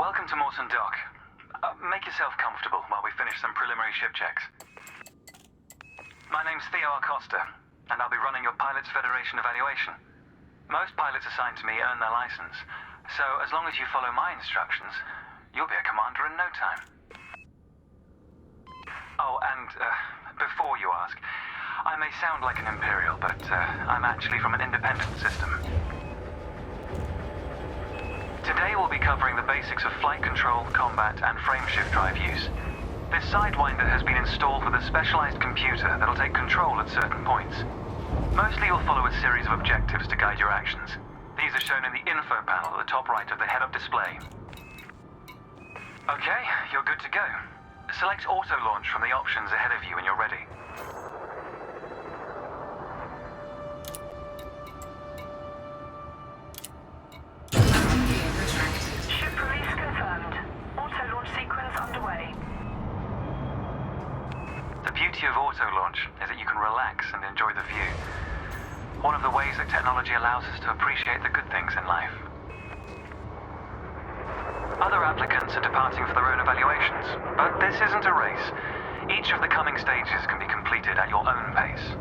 Welcome to Morton Dock. Make yourself comfortable while we finish some preliminary ship checks. My name's Theo Acosta, and I'll be running your Pilots Federation evaluation. Most pilots assigned to me earn their license, so as long as you follow my instructions, you'll be a commander in no time. Oh, and before you ask, I may sound like an Imperial, but I'm actually from an independent system. Today we'll be covering the basics of flight control, combat, and frameshift drive use. This Sidewinder has been installed with a specialized computer that'll take control at certain points. Mostly you'll follow a series of objectives to guide your actions. These are shown in the info panel at the top right of the head-up display. Okay, you're good to go. Select auto launch from the options ahead of you when you're ready. Ship release confirmed. Auto launch sequence underway. The beauty of auto launch is that you can relax and enjoy the view. One of the ways that technology allows us to appreciate the good things in life. Other applicants are departing for their own evaluations, but this isn't a race. Each of the coming stages can be completed at your own pace.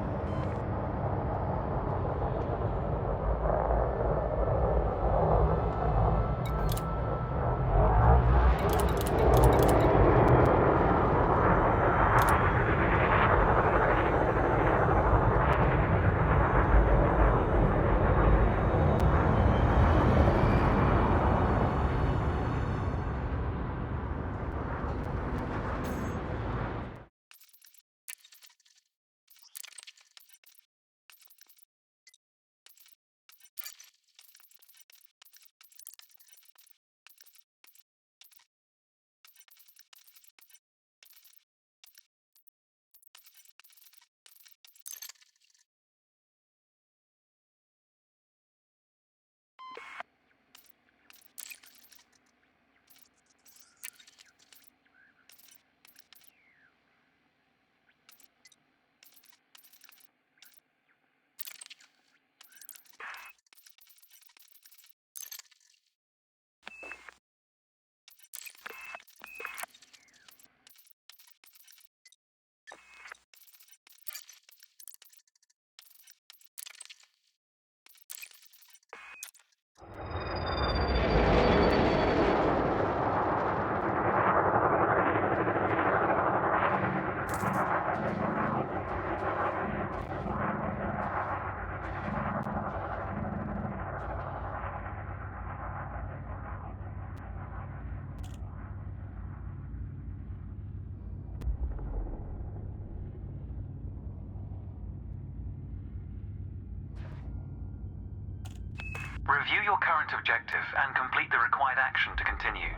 Review your current objective and complete the required action to continue.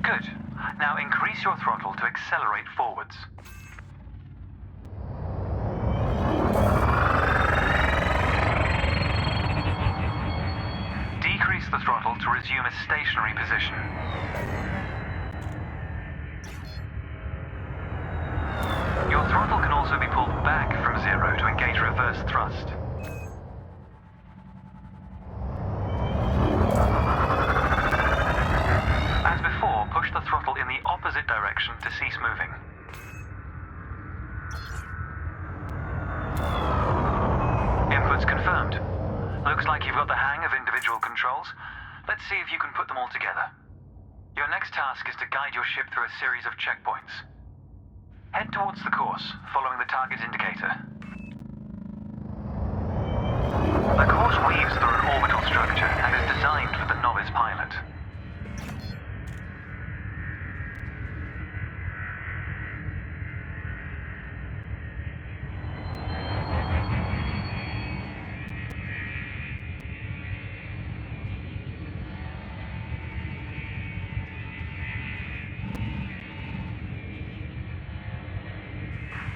Good. Now increase your throttle to accelerate forwards. Decrease the throttle to resume a stationary position. Your throttle can also be pulled back from zero to engage reverse thrust. As before, push the throttle in the opposite direction to cease moving. Inputs confirmed. Looks like you've got the hang of individual controls. Let's see if you can put them all together. Your next task is to guide your ship through a series of checkpoints. Head towards the course, following the target indicator. The course weaves through an orbital structure and is designed for the novice pilot.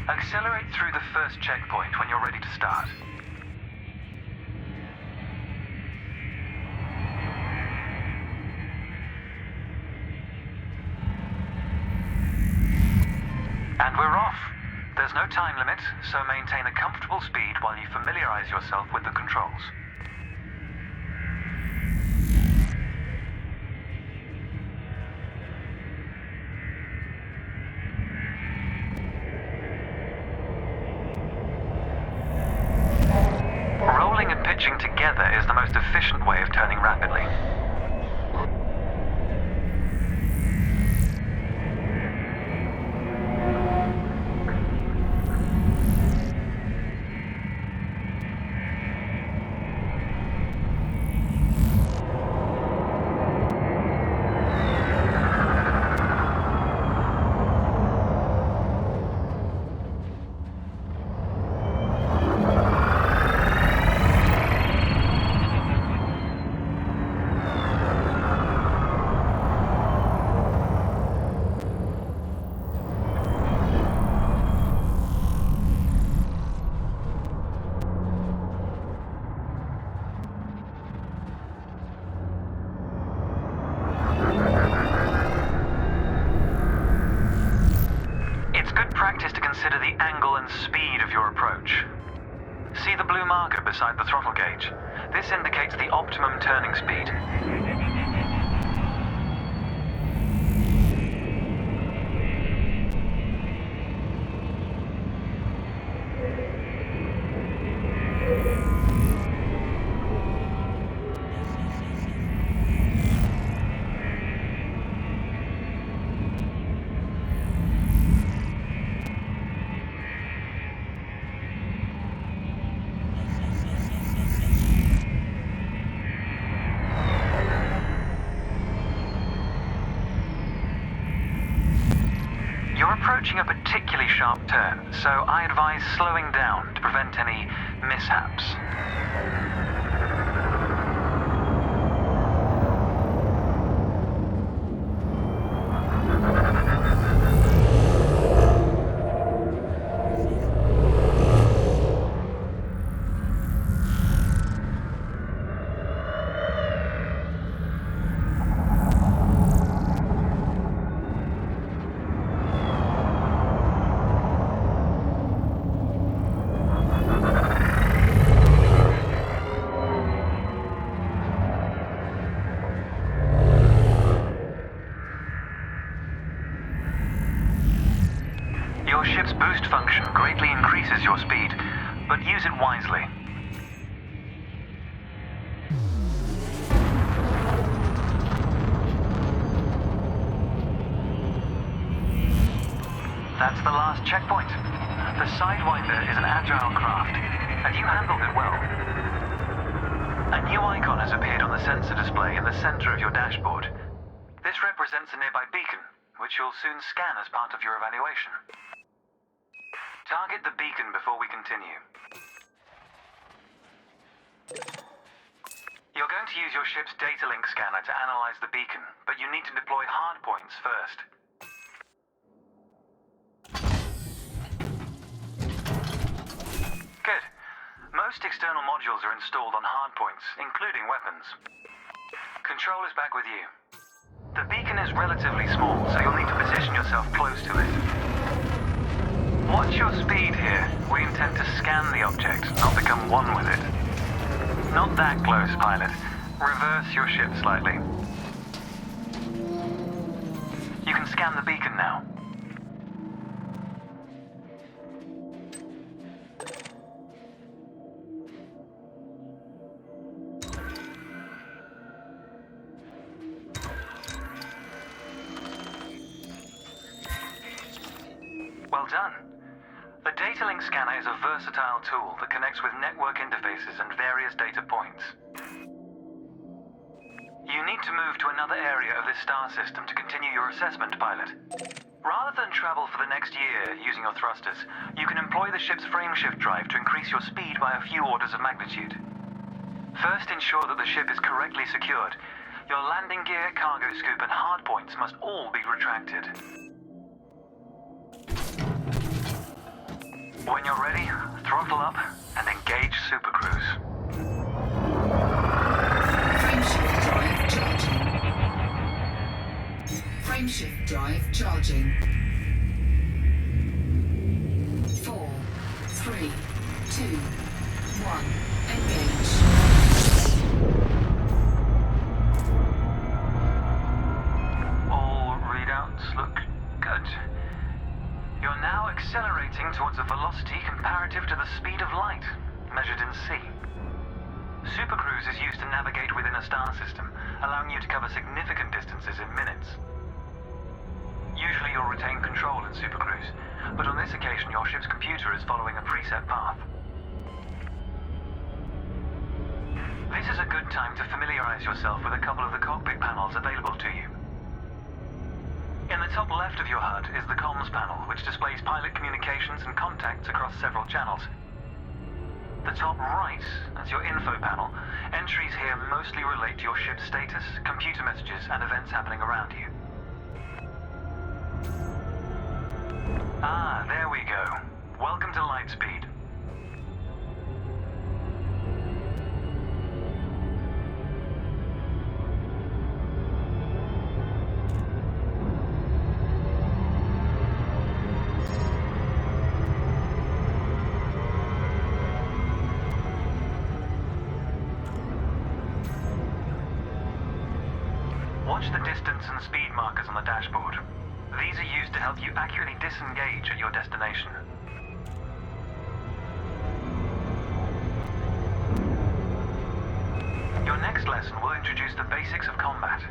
Accelerate through the first checkpoint when you're ready to start. We're off. There's no time limit, so maintain a comfortable speed while you familiarize yourself with the controls. Rolling and pitching together is the most efficient way of turning rapidly. Practice to consider the angle and speed of your approach. See the blue marker beside the throttle gauge? This indicates the optimum turning speed. You're approaching a particularly sharp turn, so I advise slowing down to prevent any mishaps. Your ship's boost function greatly increases your speed, but use it wisely. That's the last checkpoint. The Sidewinder is an agile craft, and you handled it well. A new icon has appeared on the sensor display in the center of your dashboard. This represents a nearby beacon, which you'll soon scan as part of your evaluation. Target the beacon before we continue. You're going to use your ship's data link scanner to analyze the beacon, but you need to deploy hardpoints first. Good. Most external modules are installed on hardpoints, including weapons. Control is back with you. The beacon is relatively small, so you'll need to position yourself close to it. Watch your speed here. We intend to scan the object, not become one with it. Not that close, pilot. Reverse your ship slightly. You can scan the beacon now. Well done. The data link scanner is a versatile tool that connects with network interfaces and various data points. You need to move to another area of this star system to continue your assessment, pilot. Rather than travel for the next year using your thrusters, you can employ the ship's frameshift drive to increase your speed by a few orders of magnitude. First, ensure that the ship is correctly secured. Your landing gear, cargo scoop, and hardpoints must all be retracted. When you're ready, throttle up and engage Super Cruise. Frameshift drive charging. Frameshift drive charging. 2, 1, engage. All readouts look good. You're now accelerating towards a velocity comparative to the speed of light, measured in c. Supercruise is used to navigate within a star system, allowing you to cover significant distances in minutes. Usually you'll retain control in Supercruise, but on this occasion your ship's computer is following a preset path. This is a good time to familiarize yourself with a couple of the cockpit panels available to you. In the top left of your HUD is the comms panel, which displays pilot communications and contacts across several channels. The top right is your info panel. Entries here mostly relate to your ship's status, computer messages, and events happening around you. Ah, there we go. Welcome to Lightspeed. Watch the distance and speed markers on the dashboard. These are used to help you accurately disengage at your destination. Your next lesson will introduce the basics of combat.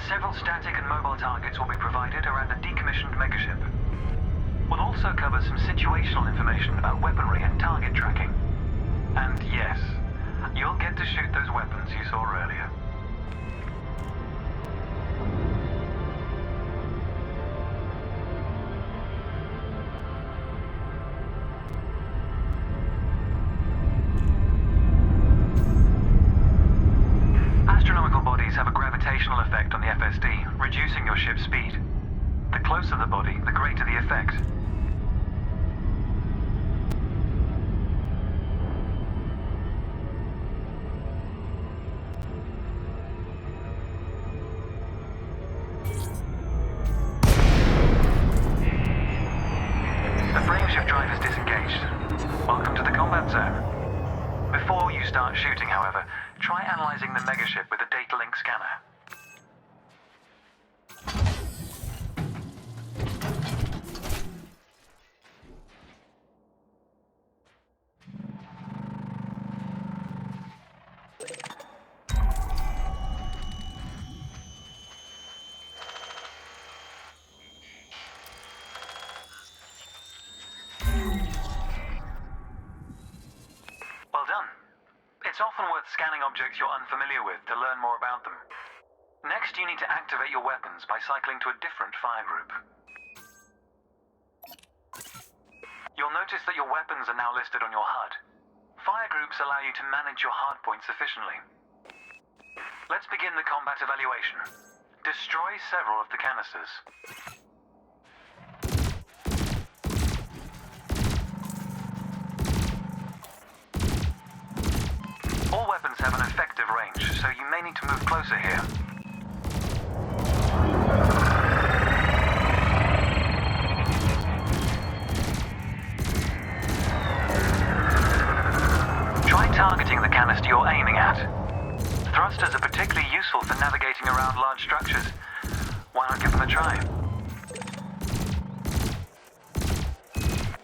Several static and mobile targets will be provided around a decommissioned megaship. We'll also cover some situational information about weaponry and target tracking. And yes, you'll get to shoot those weapons you saw earlier. Astronomical bodies have a gravitational effect on the FSD, reducing your ship's speed. The closer the body, the greater the effect. The frameshift drive is disengaged. Welcome to the combat zone. Before you start shooting, however, try analyzing the megaship with a data link scanner. Well done. It's often worth scanning objects you're unfamiliar with to learn more about them. Next, you need to activate your weapons by cycling to a different fire group. You'll notice that your weapons are now listed on your HUD. Fire groups allow you to manage your hardpoints efficiently. Let's begin the combat evaluation. Destroy several of the canisters. All weapons have an effective range, so you may need to move closer here. Try targeting the canister you're aiming at. Thrusters are particularly useful for navigating around large structures. Why not give them a try?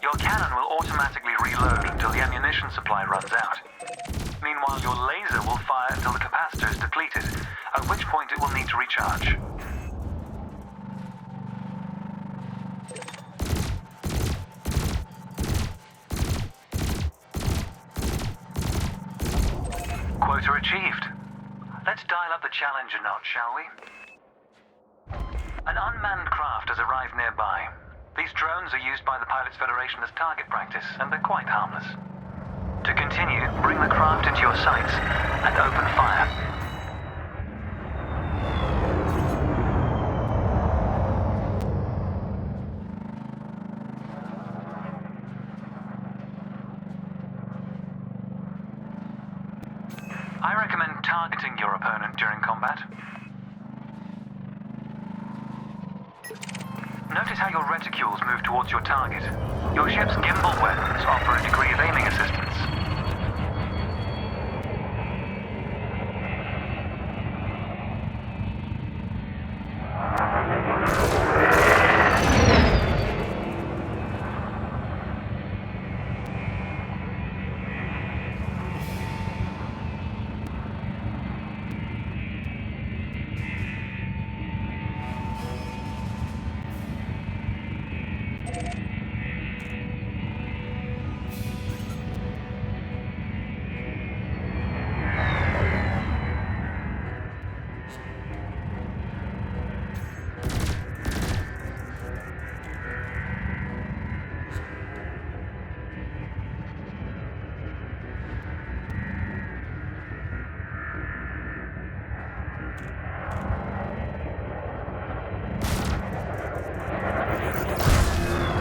Your cannon will automatically reload until the ammunition supply runs out. Meanwhile, your laser will fire until the capacitor is depleted, at which point it will need to recharge. Quota achieved. Let's dial up the challenge a notch, shall we? An unmanned craft has arrived nearby. These drones are used by the Pilots Federation as target practice, and they're quite harmless. To continue, bring the craft into your sights and open fire. I recommend targeting your opponent during combat. Notice how your reticules move towards your target. Your ship's gimbal weapons offer a degree of aiming assistance.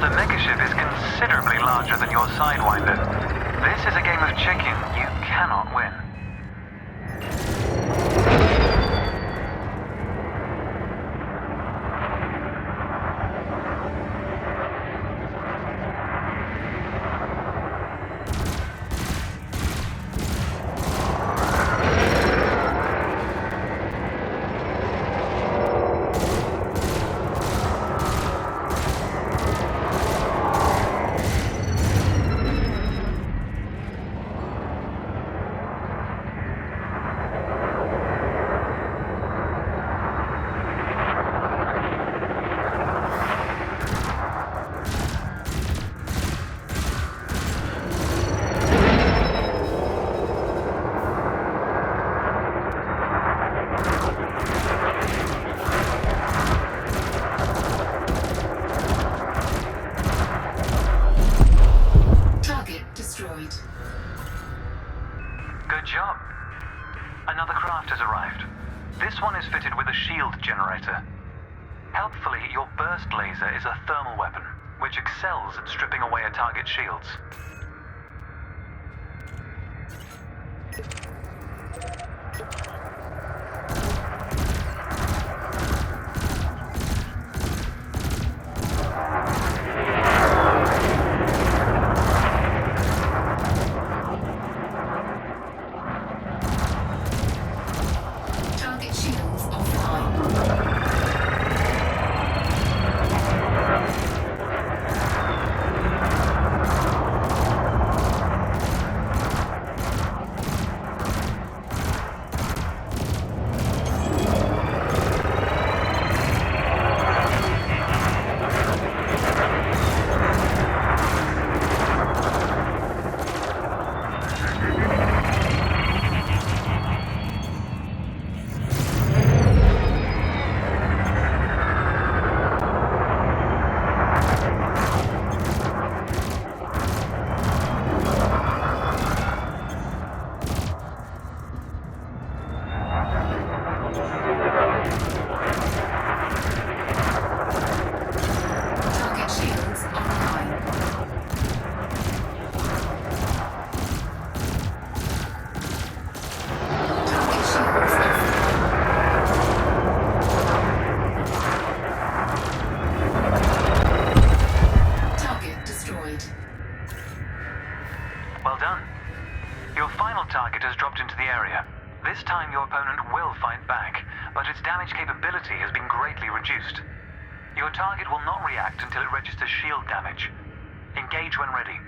The megaship is considerably larger than your Sidewinder. This is a game of chicken you cannot win. Good job. Another craft has arrived. This one is fitted with a shield generator. Helpfully, your burst laser is a thermal weapon, which excels at stripping away a target's shields. Well done. Your final target has dropped into the area. This time your opponent will fight back, but its damage capability has been greatly reduced. Your target will not react until it registers shield damage. Engage when ready.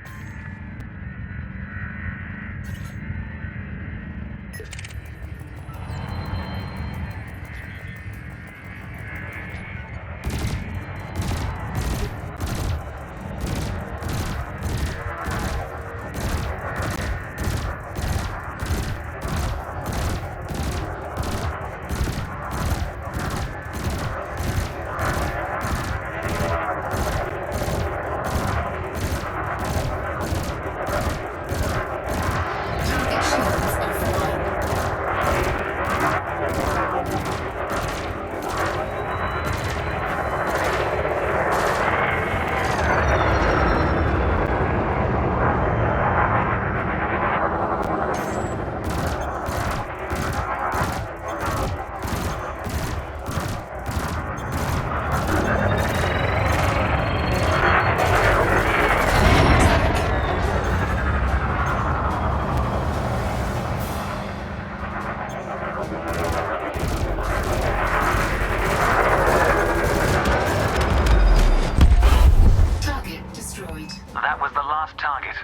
destroyed. That was the last target.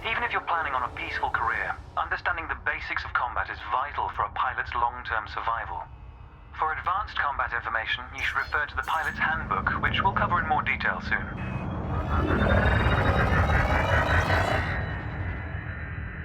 Even if you're planning on a peaceful career, understanding the basics of combat is vital for a pilot's long-term survival. For advanced combat information, you should refer to the pilot's handbook, which we'll cover in more detail soon.